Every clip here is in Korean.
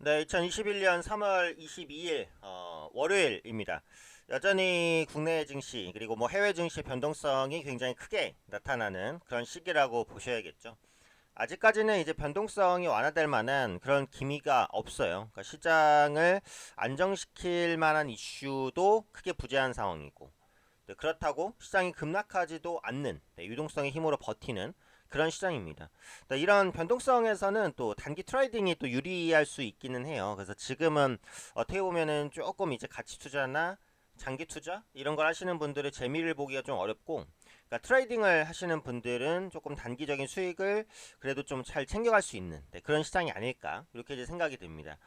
네, 2021년 3월 22일 월요일입니다. 여전히 국내 증시 그리고 뭐 해외 증시 변동성이 굉장히 크게 나타나는 그런 시기라고 보셔야겠죠. 아직까지는 이제 변동성이 완화될 만한 그런 기미가 없어요. 그러니까 시장을 안정시킬 만한 이슈도 크게 부재한 상황이고, 네, 그렇다고 시장이 급락하지도 않는, 네, 유동성의 힘으로 버티는 그런 시장입니다. 네, 이런 변동성에서는 또 단기 트레이딩이 또 유리할 수 있기는 해요. 그래서 지금은 어떻게 보면은 조금 이제 가치 투자나 장기 투자 이런 걸 하시는 분들의 재미를 보기가 좀 어렵고, 그러니까 트레이딩을 하시는 분들은 조금 단기적인 수익을 그래도 좀 잘 챙겨갈 수 있는, 네, 그런 시장이 아닐까 이렇게 이제 생각이 듭니다.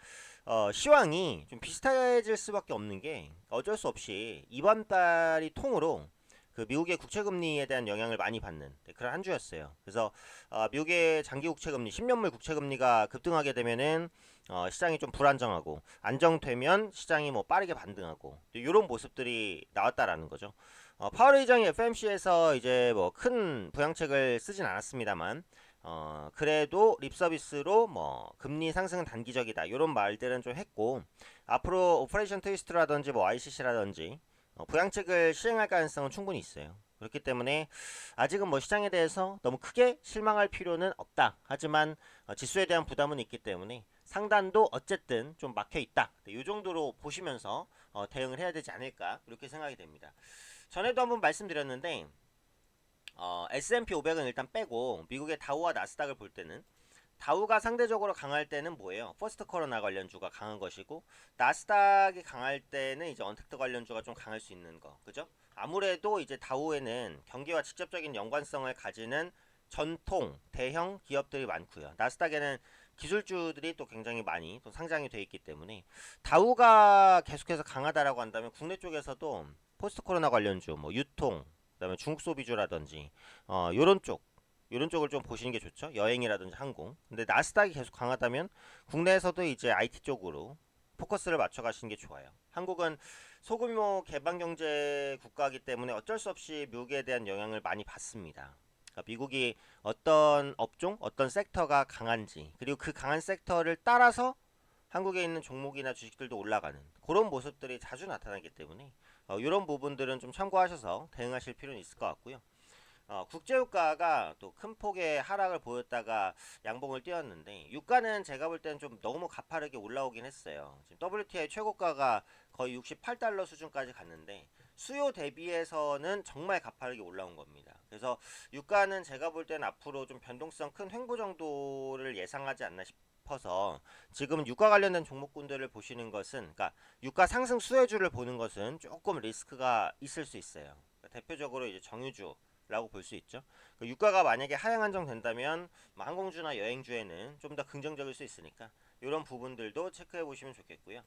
시황이 좀 비슷해질 수밖에 없는 게 어쩔 수 없이 이번 달이 통으로 그 미국의 국채금리에 대한 영향을 많이 받는, 네, 그런 한 주였어요. 그래서 미국의 장기 국채금리, 10년물 국채금리가 급등하게 되면은 시장이 좀 불안정하고, 안정되면 시장이 뭐 빠르게 반등하고, 이런 모습들이 나왔다라는 거죠. 파월 의장이 FMC에서 이제 뭐 큰 부양책을 쓰진 않았습니다만, 그래도 립 서비스로 뭐 금리 상승은 단기적이다 이런 말들은 좀 했고, 앞으로 오퍼레이션 트위스트라든지 뭐 ICC라든지 부양책을 시행할 가능성은 충분히 있어요. 그렇기 때문에 아직은 뭐 시장에 대해서 너무 크게 실망할 필요는 없다. 하지만 지수에 대한 부담은 있기 때문에 상단도 어쨌든 좀 막혀 있다. 이 정도로 보시면서 대응을 해야 되지 않을까 이렇게 생각이 됩니다. 전에도 한번 말씀드렸는데 S&P 500은 일단 빼고 미국의 다우와 나스닥을 볼 때는 다우가 상대적으로 강할 때는 뭐예요? 퍼스트 코로나 관련주가 강한 것이고, 나스닥이 강할 때는 이제 언택트 관련주가 좀 강할 수 있는 거, 그죠? 아무래도 이제 다우에는 경기와 직접적인 연관성을 가지는 전통 대형 기업들이 많고요. 나스닥에는 기술주들이 또 굉장히 많이 또 상장이 돼 있기 때문에 다우가 계속해서 강하다라고 한다면 국내 쪽에서도 포스트 코로나 관련주, 뭐 유통, 그다음에 중국 소비주라든지 요런 쪽, 이런 쪽을 좀 보시는 게 좋죠. 여행이라든지 항공. 근데 나스닥이 계속 강하다면 국내에서도 이제 IT 쪽으로 포커스를 맞춰 가시는 게 좋아요. 한국은 소규모 개방 경제 국가이기 때문에 어쩔 수 없이 미국에 대한 영향을 많이 받습니다. 그러니까 미국이 어떤 업종, 어떤 섹터가 강한지, 그리고 그 강한 섹터를 따라서 한국에 있는 종목이나 주식들도 올라가는 그런 모습들이 자주 나타나기 때문에 이런 부분들은 좀 참고하셔서 대응하실 필요는 있을 것 같고요. 국제유가가 또 큰 폭의 하락을 보였다가 양봉을 띄웠는데, 유가는 제가 볼 때는 좀 너무 가파르게 올라오긴 했어요. 지금 WTI 최고가가 거의 68달러 수준까지 갔는데 수요 대비해서는 정말 가파르게 올라온 겁니다. 그래서 유가는 제가 볼 때는 앞으로 좀 변동성 큰 횡보 정도를 예상하지 않나 싶어서 지금 유가 관련된 종목군들을 보시는 것은, 그러니까 유가 상승 수혜주를 보는 것은 조금 리스크가 있을 수 있어요. 그러니까 대표적으로 이제 정유주 라고 볼 수 있죠. 유가가 만약에 하향 안정된다면 뭐 항공주나 여행주에는 좀 더 긍정적일 수 있으니까 이런 부분들도 체크해 보시면 좋겠고요.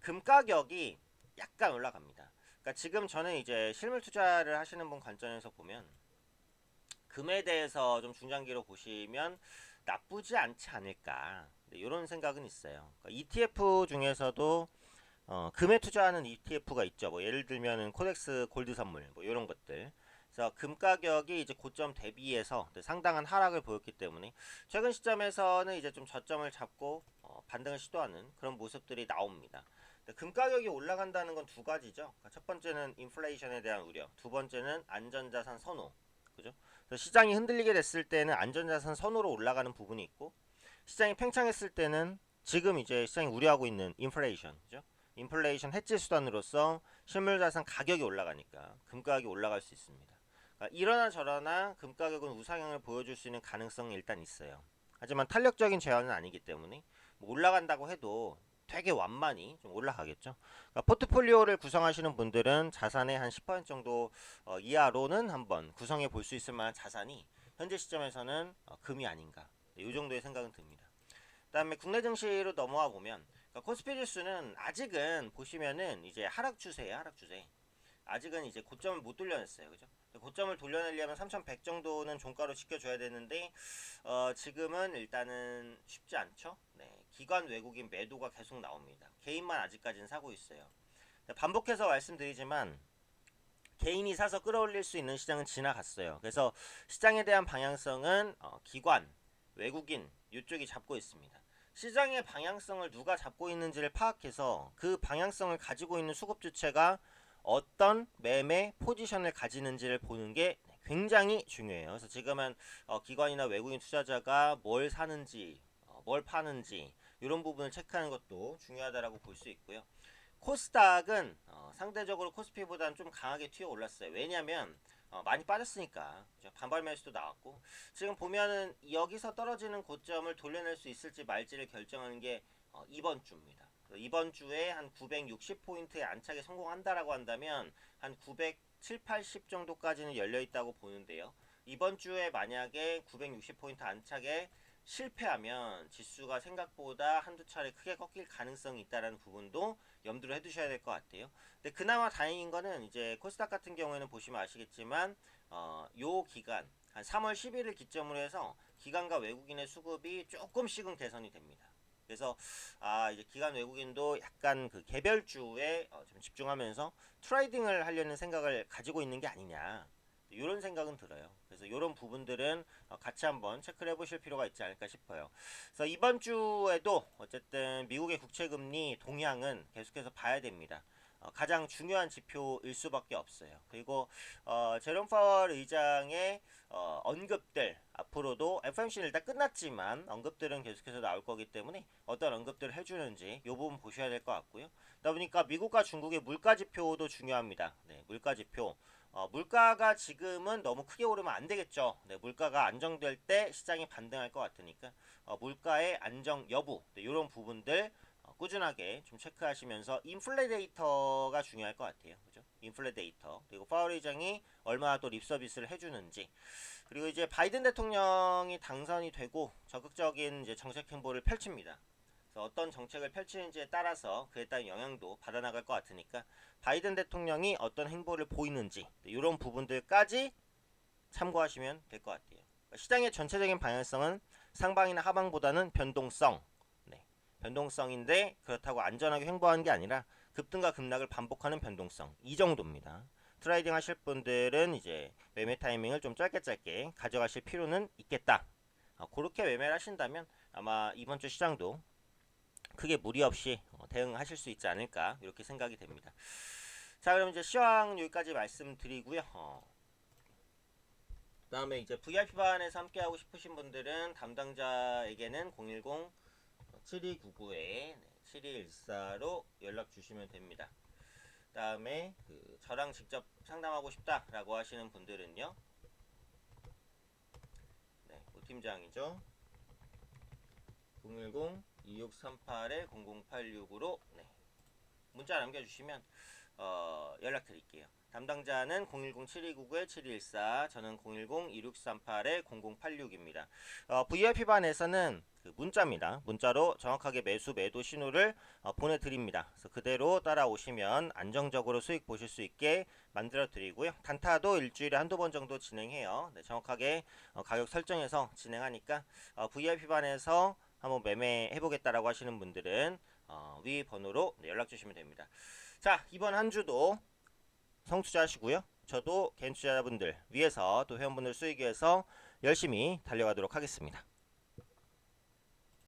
금 가격이 약간 올라갑니다. 그러니까 지금 저는 이제 실물 투자를 하시는 분 관점에서 보면 금에 대해서 좀 중장기로 보시면 나쁘지 않지 않을까, 네, 이런 생각은 있어요. 그러니까 ETF 중에서도 금에 투자하는 ETF가 있죠. 뭐 예를 들면은 코덱스 골드 선물 뭐 이런 것들. 그래서 금 가격이 이제 고점 대비해서 상당한 하락을 보였기 때문에 최근 시점에서는 이제 좀 저점을 잡고 반등을 시도하는 그런 모습들이 나옵니다. 금 가격이 올라간다는 건 두 가지죠. 그러니까 첫 번째는 인플레이션에 대한 우려, 두 번째는 안전자산 선호. 그죠? 그래서 시장이 흔들리게 됐을 때는 안전자산 선호로 올라가는 부분이 있고, 시장이 팽창했을 때는 지금 이제 시장이 우려하고 있는 인플레이션, 그죠? 인플레이션 해지 수단으로서 실물자산 가격이 올라가니까 금 가격이 올라갈 수 있습니다. 그러니까 이러나 저러나 금 가격은 우상향을 보여줄 수 있는 가능성이 일단 있어요. 하지만 탄력적인 제한은 아니기 때문에 뭐 올라간다고 해도 되게 완만히 좀 올라가겠죠. 그러니까 포트폴리오를 구성하시는 분들은 자산의 한 10% 정도 이하로는 한번 구성해 볼 수 있을 만한 자산이 현재 시점에서는 금이 아닌가, 네, 이 정도의 생각은 듭니다. 그다음에 국내 증시로 넘어와 보면, 그러니까 코스피 지수는 아직은 보시면은 이제 하락 추세예요, 하락 추세. 아직은 이제 고점을 못 돌려냈어요, 그죠? 고점을 돌려내려면 3,100 정도는 종가로 지켜줘야 되는데 지금은 일단은 쉽지 않죠. 네, 기관 외국인 매도가 계속 나옵니다. 개인만 아직까지는 사고 있어요. 반복해서 말씀드리지만 개인이 사서 끌어올릴 수 있는 시장은 지나갔어요. 그래서 시장에 대한 방향성은 기관, 외국인 이쪽이 잡고 있습니다. 시장의 방향성을 누가 잡고 있는지를 파악해서 그 방향성을 가지고 있는 수급 주체가 어떤 매매 포지션을 가지는지를 보는 게 굉장히 중요해요. 그래서 지금은 기관이나 외국인 투자자가 뭘 사는지, 뭘 파는지 이런 부분을 체크하는 것도 중요하다라고 볼 수 있고요. 코스닥은 상대적으로 코스피보다는 좀 강하게 튀어 올랐어요. 왜냐하면 많이 빠졌으니까. 반발 매수도 나왔고, 지금 보면은 여기서 떨어지는 고점을 돌려낼 수 있을지 말지를 결정하는 게 이번 주입니다. 이번 주에 한 960포인트의 안착에 성공한다라고 한다면 한 907, 80 정도까지는 열려 있다고 보는데요. 이번 주에 만약에 960포인트 안착에 실패하면 지수가 생각보다 한두 차례 크게 꺾일 가능성이 있다는 부분도 염두를 해두셔야 될 것 같아요. 근데 그나마 다행인 거는 이제 코스닥 같은 경우에는 보시면 아시겠지만 요 기간 한 3월 10일을 기점으로 해서 기관과 외국인의 수급이 조금씩은 개선이 됩니다. 그래서 이제 기관 외국인도 약간 그 개별주에 좀 집중하면서 트레이딩을 하려는 생각을 가지고 있는 게 아니냐, 이런 생각은 들어요. 그래서 이런 부분들은 같이 한번 체크를 해보실 필요가 있지 않을까 싶어요. 그래서 이번 주에도 어쨌든 미국의 국채금리 동향은 계속해서 봐야 됩니다. 가장 중요한 지표일 수밖에 없어요. 그리고 제롬 파월 의장의 언급들, 앞으로도 FOMC는 일단 끝났지만 언급들은 계속해서 나올 거기 때문에 어떤 언급들을 해주는지 이 부분 보셔야 될 것 같고요. 그러다 보니까 미국과 중국의 물가 지표도 중요합니다. 네, 물가 지표. 물가가 지금은 너무 크게 오르면 안 되겠죠. 네, 물가가 안정될 때 시장이 반등할 것 같으니까 물가의 안정 여부, 네, 이런 부분들 꾸준하게 좀 체크하시면서 인플레 데이터가 중요할 것 같아요. 그죠? 인플레 데이터. 그리고 파월 의장이 얼마나 또 립서비스를 해주는지. 그리고 이제 바이든 대통령이 당선이 되고 적극적인 이제 정책 행보를 펼칩니다. 그래서 어떤 정책을 펼치는지에 따라서 그에 따른 영향도 받아나갈 것 같으니까 바이든 대통령이 어떤 행보를 보이는지 이런 부분들까지 참고하시면 될 것 같아요. 시장의 전체적인 방향성은 상방이나 하방보다는 변동성, 네, 변동성인데 그렇다고 안전하게 횡보하는 게 아니라 급등과 급락을 반복하는 변동성, 이 정도입니다. 트레이딩 하실 분들은 이제 매매 타이밍을 좀 짧게 가져가실 필요는 있겠다. 그렇게 매매를 하신다면 아마 이번 주 시장도 크게 무리 없이 대응하실 수 있지 않을까 이렇게 생각이 됩니다. 자, 그럼 이제 시황 여기까지 말씀드리고요. 그다음에 이제 VIP반에서 함께하고 싶으신 분들은 담당자에게는 010-7299에 7214로 연락 주시면 됩니다. 그다음에 저랑 직접 상담하고 싶다라고 하시는 분들은요, 네, 팀장이죠. 010-2638-0086으로 네, 문자 남겨주시면 연락드릴게요. 담당자는 010-7299-7214, 저는 010-2638-0086입니다. VIP반에서는 그 문자입니다. 문자로 정확하게 매수 매도 신호를 보내드립니다. 그래서 그대로 따라오시면 안정적으로 수익 보실 수 있게 만들어 드리고요. 단타도 일주일에 한두 번 정도 진행해요. 네, 정확하게 가격 설정해서 진행하니까 VIP반에서 한번 매매해보겠다라고 하시는 분들은 위 번호로 연락 주시면 됩니다. 자, 이번 한 주도 성투자하시고요. 저도 개인 투자자분들 위해서 또 회원분들 수익 위해서 열심히 달려가도록 하겠습니다.